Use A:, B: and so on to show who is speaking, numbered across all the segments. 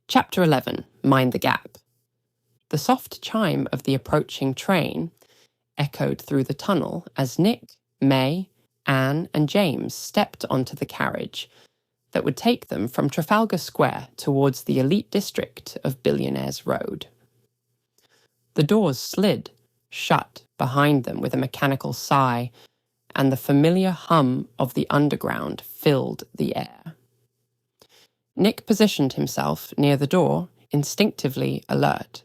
A: Chapter 11, Mind the Gap. The soft chime of the approaching train echoed through the tunnel as Nick, May, Anne and James stepped onto the carriage that would take them from Trafalgar Square towards the elite district of Billionaires Road. The doors slid shut behind them with a mechanical sigh, and the familiar hum of the underground filled the air. Nick positioned himself near the door, instinctively alert,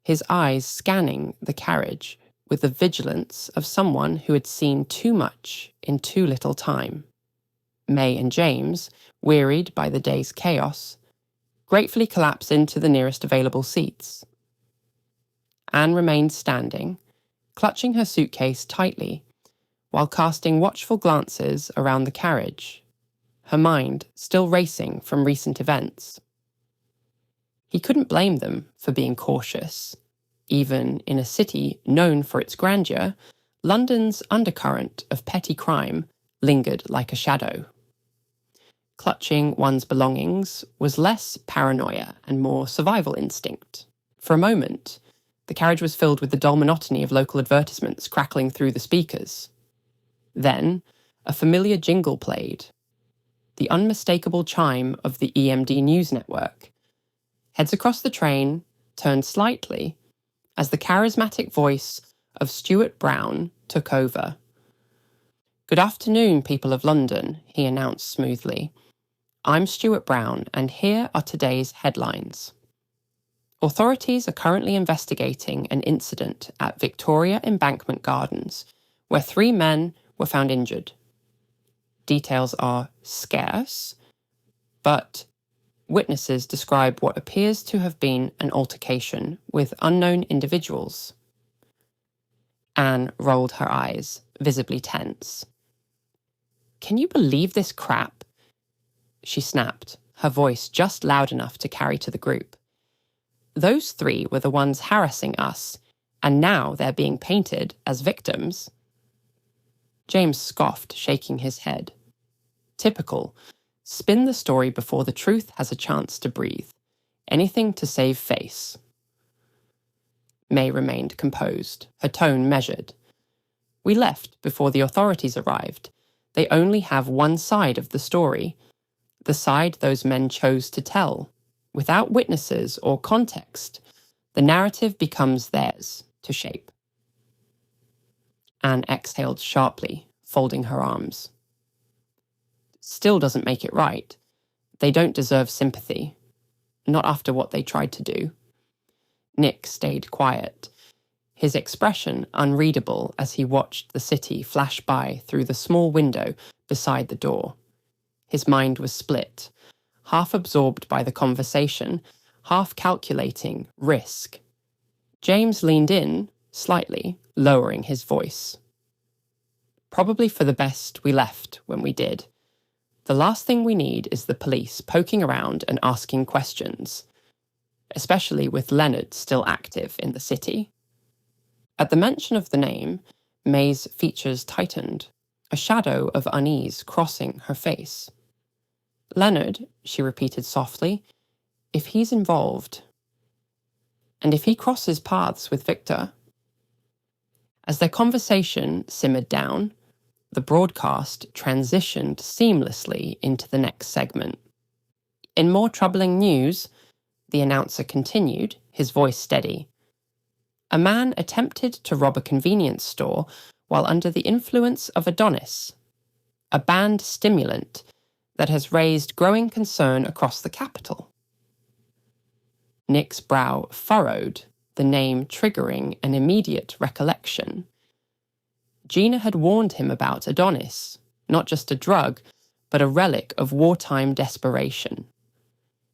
A: his eyes scanning the carriage with the vigilance of someone who had seen too much in too little time. May and James, wearied by the day's chaos, gratefully collapsed into the nearest available seats. Anne remained standing, clutching her suitcase tightly, while casting watchful glances around the carriage, her mind still racing from recent events. He couldn't blame them for being cautious. Even in a city known for its grandeur, London's undercurrent of petty crime lingered like a shadow. Clutching one's belongings was less paranoia and more survival instinct. For a moment, the carriage was filled with the dull monotony of local advertisements crackling through the speakers. Then, a familiar jingle played, the unmistakable chime of the EMD news network. Heads across the train turned slightly as the charismatic voice of Stuart Brown took over. "Good afternoon, people of London," he announced smoothly. "I'm Stuart Brown, and here are today's headlines. Authorities are currently investigating an incident at Victoria Embankment Gardens, where 3 men were found injured. Details are scarce, but witnesses describe what appears to have been an altercation with unknown individuals." Anne rolled her eyes, visibly tense. "Can you believe this crap?" she snapped, her voice just loud enough to carry to the group. "Those 3 were the ones harassing us, and now they're being painted as victims." James scoffed, shaking his head. Typical. Spin the story before the truth has a chance to breathe. Anything to save face. May remained composed, her tone measured. "We left before the authorities arrived. They only have one side of the story, the side those men chose to tell. Without witnesses or context, the narrative becomes theirs to shape." Anne exhaled sharply, folding her arms. "Still doesn't make it right. They don't deserve sympathy. Not after what they tried to do." Nick stayed quiet, his expression unreadable as he watched the city flash by through the small window beside the door. His mind was split, half absorbed by the conversation, half calculating risk. James leaned in, slightly, lowering his voice. "Probably for the best we left when we did. The last thing we need is the police poking around and asking questions, especially with Leonard still active in the city." At the mention of the name, May's features tightened, a shadow of unease crossing her face. "Leonard," she repeated softly, "if he's involved, and if he crosses paths with Victor." As their conversation simmered down, the broadcast transitioned seamlessly into the next segment. "In more troubling news," the announcer continued, his voice steady, "a man attempted to rob a convenience store while under the influence of Adonis, a banned stimulant that has raised growing concern across the capital." Nick's brow furrowed, the name triggering an immediate recollection. Gina had warned him about Adonis, not just a drug, but a relic of wartime desperation.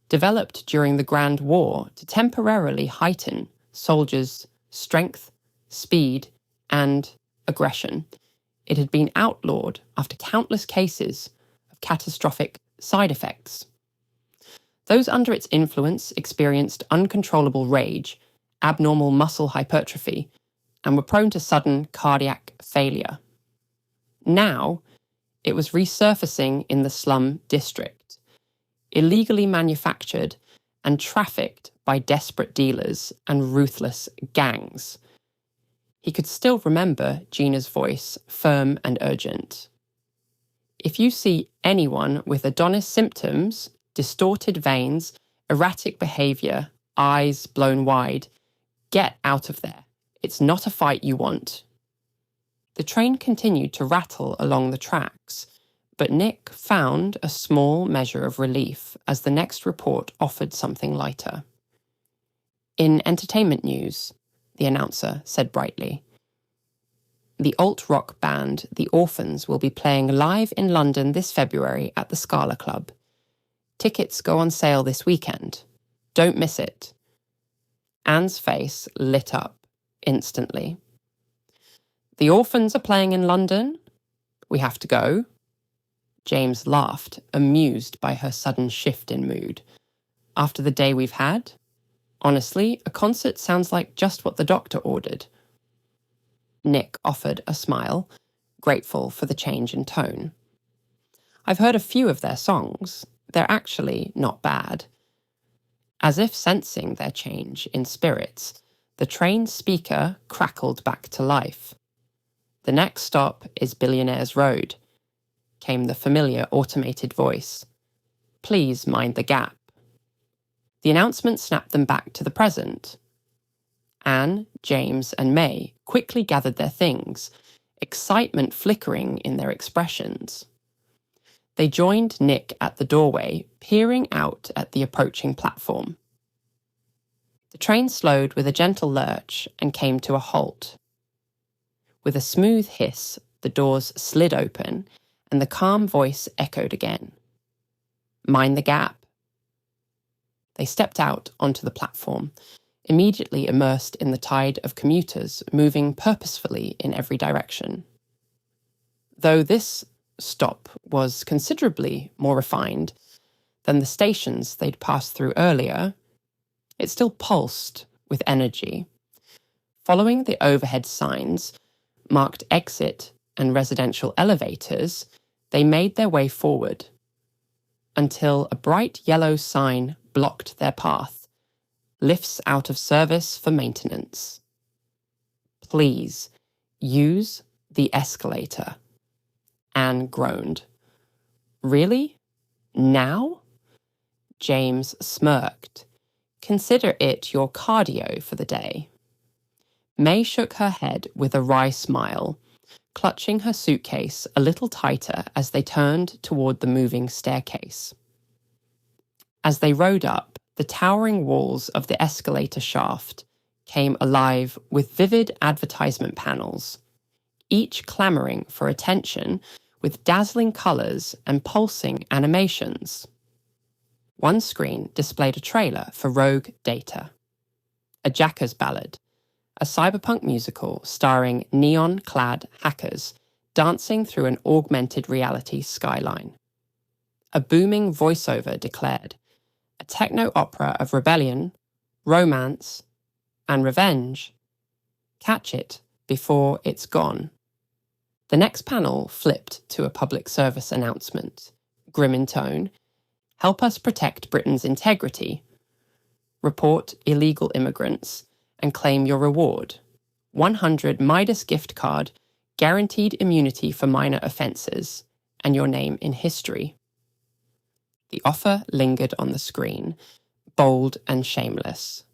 A: Developed during the Grand War to temporarily heighten soldiers' strength, speed, and aggression, it had been outlawed after countless cases of catastrophic side effects. Those under its influence experienced uncontrollable rage, abnormal muscle hypertrophy, and were prone to sudden cardiac failure. Now, it was resurfacing in the slum district, illegally manufactured and trafficked by desperate dealers and ruthless gangs. He could still remember Gina's voice, firm and urgent. If you see anyone with Adonis symptoms, distorted veins, erratic behaviour, eyes blown wide, get out of there. It's not a fight you want. The train continued to rattle along the tracks, but Nick found a small measure of relief as the next report offered something lighter. In entertainment news, the announcer said brightly, the alt-rock band The Orphans will be playing live in London this February at the Scala Club. Tickets go on sale this weekend. Don't miss it. Anne's face lit up instantly. The Orphans are playing in London? We have to go? James laughed, amused by her sudden shift in mood. After the day we've had? Honestly, a concert sounds like just what the doctor ordered. Nick offered a smile, grateful for the change in tone. I've heard a few of their songs. They're actually not bad. As if sensing their change in spirits, the train speaker crackled back to life. The next stop is Billionaires Road, came the familiar automated voice. Please mind the gap. The announcement snapped them back to the present. Anne, James, and May quickly gathered their things, excitement flickering in their expressions. They joined Nick at the doorway, peering out at the approaching platform. The train slowed with a gentle lurch and came to a halt. With a smooth hiss, the doors slid open, and the calm voice echoed again. Mind the gap. They stepped out onto the platform, immediately immersed in the tide of commuters moving purposefully in every direction. Though this stop was considerably more refined than the stations they'd passed through earlier, it still pulsed with energy. Following the overhead signs, marked exit and residential elevators, they made their way forward until a bright yellow sign blocked their path. Lifts out of service for maintenance. Please, use the escalator. Anne groaned. Really? Now? James smirked. Consider it your cardio for the day. May shook her head with a wry smile, clutching her suitcase a little tighter as they turned toward the moving staircase. As they rode up, the towering walls of the escalator shaft came alive with vivid advertisement panels, each clamouring for attention with dazzling colours and pulsing animations. One screen displayed a trailer for Rogue Data, a Jackers ballad, a cyberpunk musical starring neon-clad hackers dancing through an augmented reality skyline. A booming voiceover declared, a techno-opera of rebellion, romance, and revenge. Catch it before it's gone. The next panel flipped to a public service announcement, grim in tone. Help us protect Britain's integrity. Report illegal immigrants and claim your reward. 100 Midas gift card, guaranteed immunity for minor offences, and your name in history. The offer lingered on the screen, bold and shameless.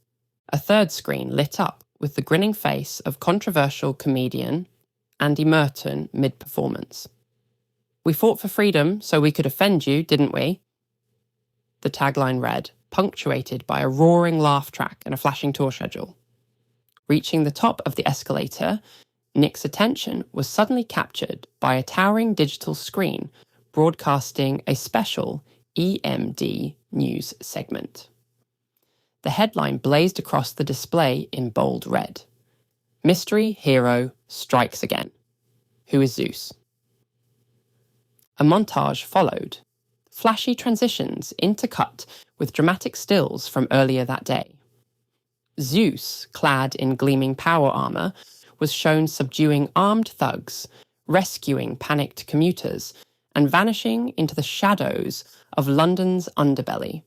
A: A third screen lit up with the grinning face of controversial comedian Andy Merton mid-performance. We fought for freedom so we could offend you, didn't we? The tagline read, punctuated by a roaring laugh track and a flashing tour schedule. Reaching the top of the escalator, Nick's attention was suddenly captured by a towering digital screen broadcasting a special EMD news segment. The headline blazed across the display in bold red. Mystery hero strikes again. Who is Zeus? A montage followed. Flashy transitions intercut with dramatic stills from earlier that day. Zeus, clad in gleaming power armour, was shown subduing armed thugs, rescuing panicked commuters, and vanishing into the shadows of London's underbelly.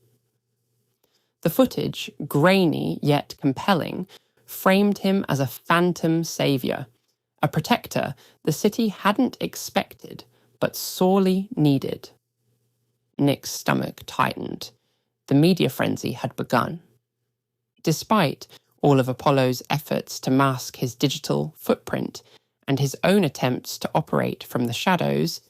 A: The footage, grainy yet compelling, framed him as a phantom saviour, a protector the city hadn't expected but sorely needed. Nick's stomach tightened. The media frenzy had begun. Despite all of Apollo's efforts to mask his digital footprint and his own attempts to operate from the shadows,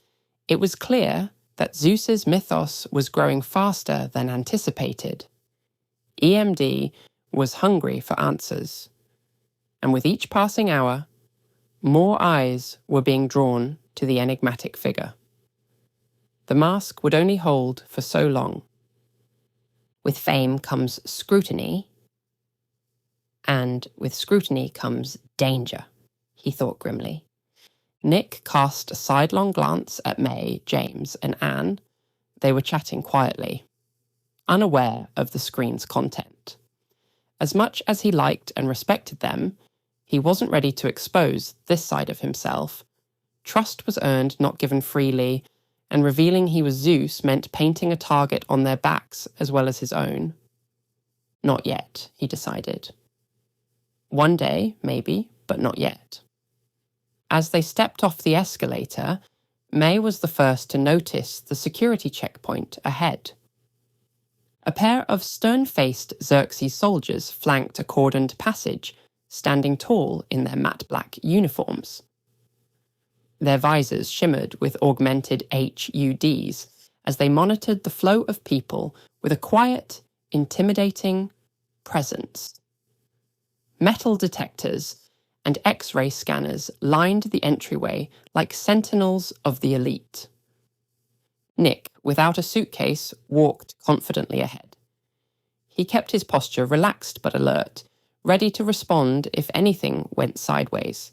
A: it was clear that Zeus's mythos was growing faster than anticipated. EMD was hungry for answers, and with each passing hour, more eyes were being drawn to the enigmatic figure. The mask would only hold for so long. With fame comes scrutiny, and with scrutiny comes danger, he thought grimly. Nick cast a sidelong glance at May, James, and Anne. They were chatting quietly, unaware of the screen's content. As much as he liked and respected them, he wasn't ready to expose this side of himself. Trust was earned, not given freely, and revealing he was Zeus meant painting a target on their backs as well as his own. Not yet, he decided. One day, maybe, but not yet. As they stepped off the escalator, May was the first to notice the security checkpoint ahead. A pair of stern-faced Xerxes soldiers flanked a cordoned passage, standing tall in their matte black uniforms. Their visors shimmered with augmented HUDs as they monitored the flow of people with a quiet, intimidating presence. Metal detectors and X-ray scanners lined the entryway like sentinels of the elite. Nick, without a suitcase, walked confidently ahead. He kept his posture relaxed but alert, ready to respond if anything went sideways.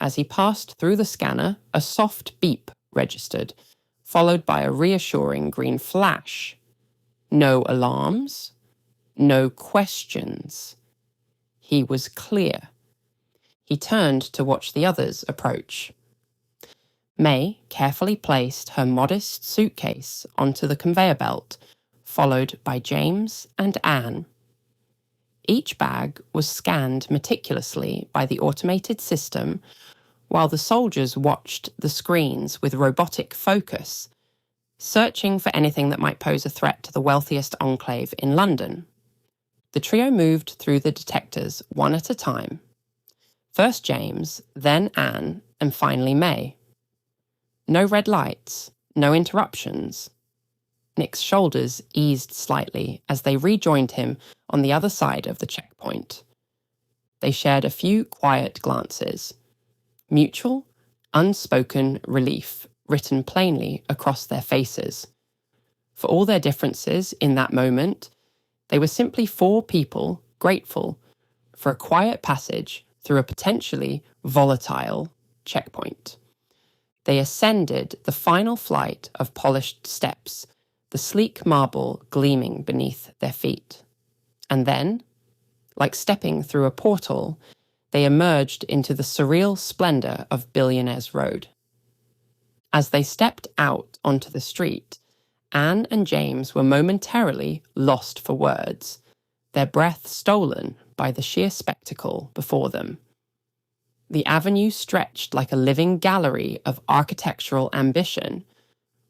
A: As he passed through the scanner, a soft beep registered, followed by a reassuring green flash. No alarms, no questions. He was clear. He turned to watch the others approach. May carefully placed her modest suitcase onto the conveyor belt, followed by James and Anne. Each bag was scanned meticulously by the automated system, while the soldiers watched the screens with robotic focus, searching for anything that might pose a threat to the wealthiest enclave in London. The trio moved through the detectors one at a time. First James, then Anne, and finally May. No red lights, no interruptions. Nick's shoulders eased slightly as they rejoined him on the other side of the checkpoint. They shared a few quiet glances. Mutual, unspoken relief written plainly across their faces. For all their differences in that moment, they were simply four people grateful for a quiet passage through a potentially volatile checkpoint. They ascended the final flight of polished steps, the sleek marble gleaming beneath their feet. And then, like stepping through a portal, they emerged into the surreal splendor of Billionaires Road. As they stepped out onto the street, Anne and James were momentarily lost for words, their breath stolen by the sheer spectacle before them. The avenue stretched like a living gallery of architectural ambition,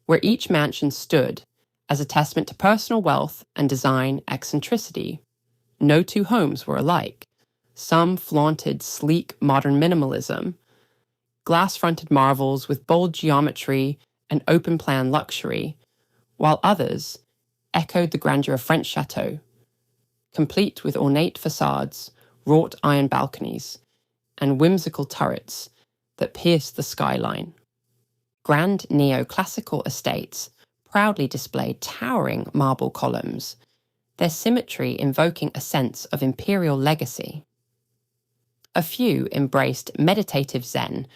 A: where each mansion stood as a testament to personal wealth and design eccentricity. No two homes were alike. Some flaunted sleek modern minimalism, glass-fronted marvels with bold geometry and open-plan luxury, while others echoed the grandeur of French chateaux, complete with ornate facades, wrought iron balconies, and whimsical turrets that pierced the skyline. Grand neoclassical estates proudly displayed towering marble columns, their symmetry invoking a sense of imperial legacy. A few embraced meditative zen,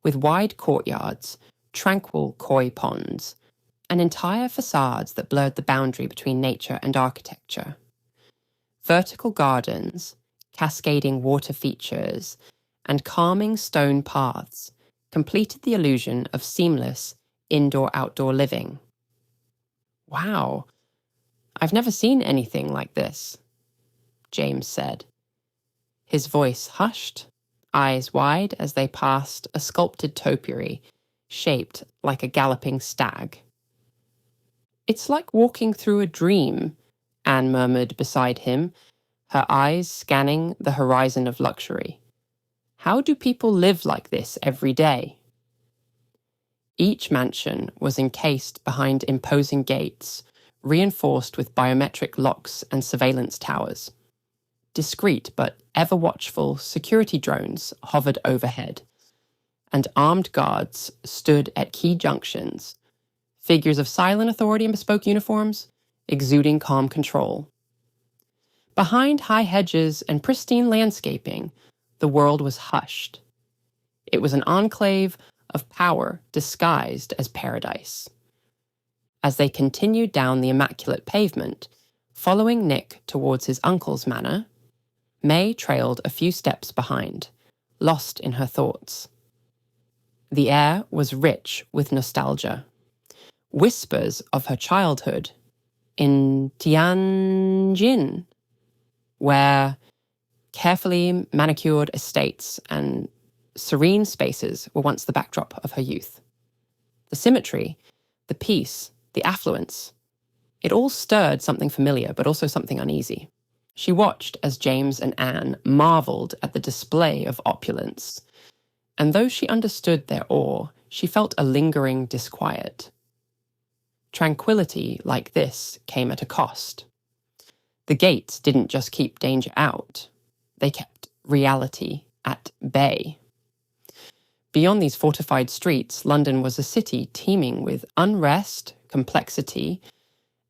A: with wide courtyards, tranquil koi ponds, and entire facades that blurred the boundary between nature and architecture. Vertical gardens, cascading water features, and calming stone paths completed the illusion of seamless indoor-outdoor living. Wow, "I've never seen anything like this," James said. His voice hushed, eyes wide as they passed a sculpted topiary shaped like a galloping stag. "It's like walking through a dream," Anne murmured beside him, her eyes scanning the horizon of luxury. "How do people live like this every day?" Each mansion was encased behind imposing gates, reinforced with biometric locks and surveillance towers. Discreet but ever watchful security drones hovered overhead, and armed guards stood at key junctions, figures of silent authority in bespoke uniforms, exuding calm control. Behind high hedges and pristine landscaping, the world was hushed. It was an enclave of power disguised as paradise. As they continued down the immaculate pavement, following Nick towards his uncle's manor, May trailed a few steps behind, lost in her thoughts. The air was rich with nostalgia. Whispers of her childhood in Tianjin, where carefully manicured estates and serene spaces were once the backdrop of her youth. The symmetry, the peace, the affluence, it all stirred something familiar, but also something uneasy. She watched as James and Anne marveled at the display of opulence, and though she understood their awe, she felt a lingering disquiet. Tranquility like this came at a cost. The gates didn't just keep danger out, they kept reality at bay. Beyond these fortified streets, London was a city teeming with unrest, complexity,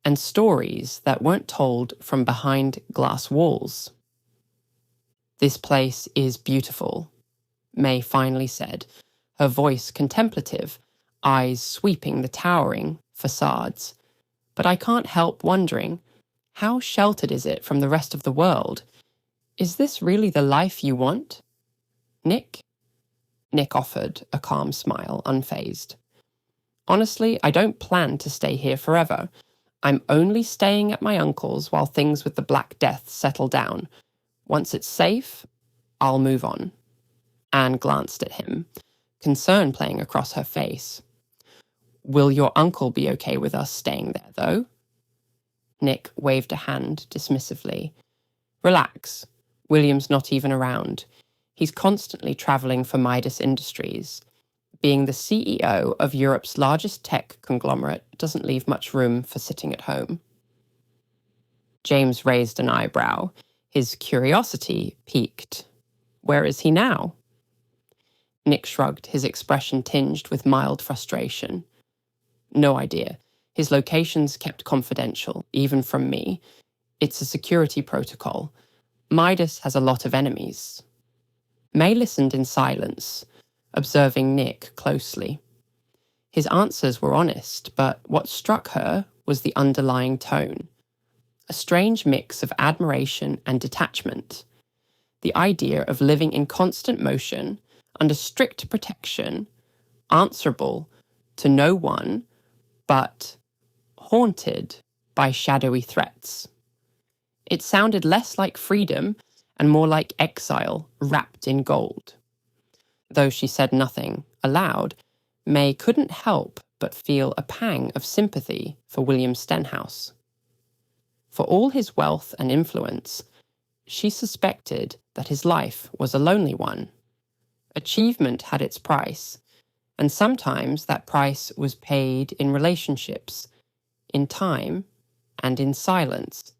A: and stories that weren't told from behind glass walls. "This place is beautiful," May finally said, her voice contemplative, eyes sweeping the towering facades. "But I can't help wondering, how sheltered is it from the rest of the world? Is this really the life you want?" "Nick?" Nick offered a calm smile, unfazed. "Honestly, I don't plan to stay here forever. I'm only staying at my uncle's while things with the Black Death settle down. Once it's safe, I'll move on." Anne glanced at him, concern playing across her face. "Will your uncle be okay with us staying there, though?" Nick waved a hand dismissively. "Relax. William's not even around. He's constantly travelling for Midas Industries. Being the CEO of Europe's largest tech conglomerate doesn't leave much room for sitting at home." James raised an eyebrow. His curiosity piqued. "Where is he now?" Nick shrugged, his expression tinged with mild frustration. "No idea. His location's kept confidential, even from me. It's a security protocol. Midas has a lot of enemies." May listened in silence, observing Nick closely. His answers were honest, but what struck her was the underlying tone. A strange mix of admiration and detachment. The idea of living in constant motion, under strict protection, answerable to no one, but haunted by shadowy threats. It sounded less like freedom and more like exile wrapped in gold. Though she said nothing aloud, May couldn't help but feel a pang of sympathy for William Stenhouse. For all his wealth and influence, she suspected that his life was a lonely one. Achievement had its price, and sometimes that price was paid in relationships, in time, and in silence.